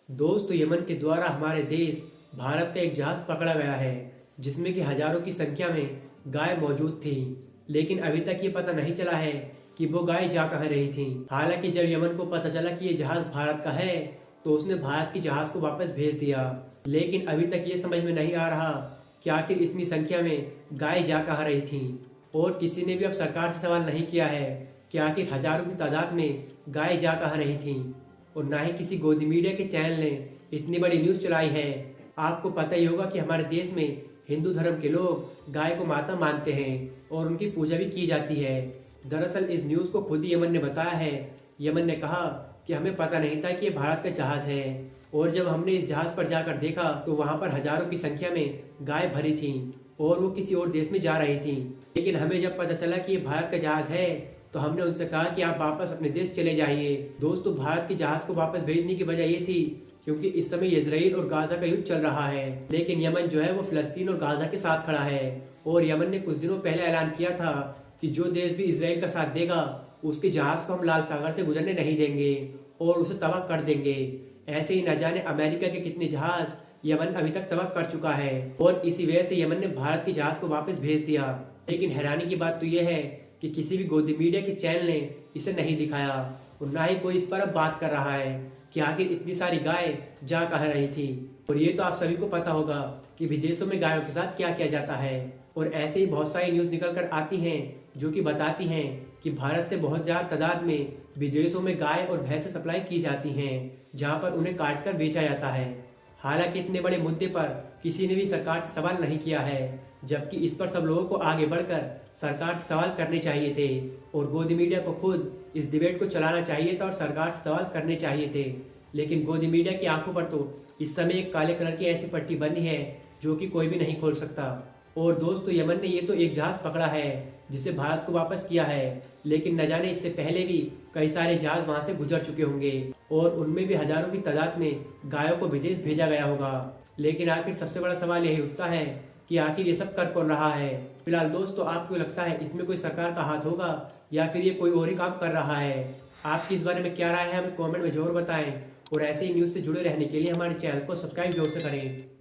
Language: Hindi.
दोस्त, यमन के द्वारा हमारे देश भारत का एक जहाज पकड़ा गया है जिसमें कि हजारों की संख्या में गाय मौजूद थी। लेकिन अभी तक ये पता नहीं चला है कि वो गाय जा कहाँ रही थी। हालांकि जब यमन को पता चला कि ये जहाज भारत का है तो उसने भारत के जहाज को वापस भेज दिया। लेकिन अभी तक ये समझ में नहीं आ रहा कि आखिर इतनी संख्या में गाय जा कहाँ रही थी। और किसी ने भी अब सरकार से सवाल नहीं किया है कि आखिर हजारों की तादाद में गाय जा कहाँ रही थी। और ना ही किसी गोदी मीडिया के चैनल ने इतनी बड़ी न्यूज़ चलाई है। आपको पता ही होगा कि हमारे देश में हिंदू धर्म के लोग गाय को माता मानते हैं और उनकी पूजा भी की जाती है। दरअसल इस न्यूज़ को खुद ही यमन ने बताया है। यमन ने कहा कि हमें पता नहीं था कि ये भारत का जहाज है, और जब हमने इस जहाज पर जाकर देखा तो वहां पर हजारों की संख्या में गाय भरी थी और वो किसी और देश में जा रही थी। लेकिन हमें जब पता चला कि ये भारत का जहाज है तो हमने उनसे कहा कि आप वापस अपने देश चले जाइए। दोस्तों, भारत के जहाज को वापस भेजने की वजह ये थी क्योंकि इस समय इजराइल और गाजा का युद्ध चल रहा है। लेकिन यमन जो है वो फिलिस्तीन और गाजा के साथ खड़ा है। और यमन ने कुछ दिनों पहले ऐलान किया था कि जो देश भी इजराइल का साथ देगा उसके जहाज को हम लाल सागर से गुजरने नहीं देंगे और उसे तबाह कर देंगे। ऐसे ही न जाने अमेरिका के कितने जहाज यमन अभी तक तबाह कर चुका है और इसी वजह से यमन ने भारत के जहाज को वापस भेज दिया। लेकिन हैरानी की बात तो यह है कि किसी भी गोदी मीडिया के चैनल ने इसे नहीं दिखाया और ना ही कोई इस पर अब बात कर रहा है कि आखिर इतनी सारी गाय जा कहाँ रही थी। और ये तो आप सभी को पता होगा कि विदेशों में गायों के साथ क्या किया जाता है। और ऐसे ही बहुत सारी न्यूज़ निकल कर आती हैं जो कि बताती हैं कि भारत से बहुत ज़्यादा तादाद में विदेशों में गाय और भैंसें सप्लाई की जाती हैं जहाँ पर उन्हें काट कर बेचा जाता है। हालांकि इतने बड़े मुद्दे पर किसी ने भी सरकार से सवाल नहीं किया है, जबकि इस पर सब लोगों को आगे बढ़कर सरकार से सवाल करने चाहिए थे और गोदी मीडिया को खुद इस डिबेट को चलाना चाहिए था और सरकार से सवाल करने चाहिए थे। लेकिन गोदी मीडिया की आंखों पर तो इस समय एक काले कलर की ऐसी पट्टी बनी है जो कि कोई भी नहीं खोल सकता। और दोस्तों, यमन ने ये तो एक जहाज पकड़ा है जिसे भारत को वापस किया है, लेकिन न जाने इससे पहले भी कई सारे जहाज वहां से गुजर चुके होंगे और उनमें भी हजारों की तादाद में गायों को विदेश भेजा गया होगा। लेकिन आखिर सबसे बड़ा सवाल यही उठता है कि आखिर ये सब कर कौन रहा है। फिलहाल दोस्तों, आपको लगता है इसमें कोई सरकार का हाथ होगा या फिर ये कोई और ही काम कर रहा है? आपकी इस बारे में क्या राय है हमें कॉमेंट में जरूर बताएं। और ऐसे ही न्यूज़ से जुड़े रहने के लिए हमारे चैनल को सब्सक्राइब जरूर से करें।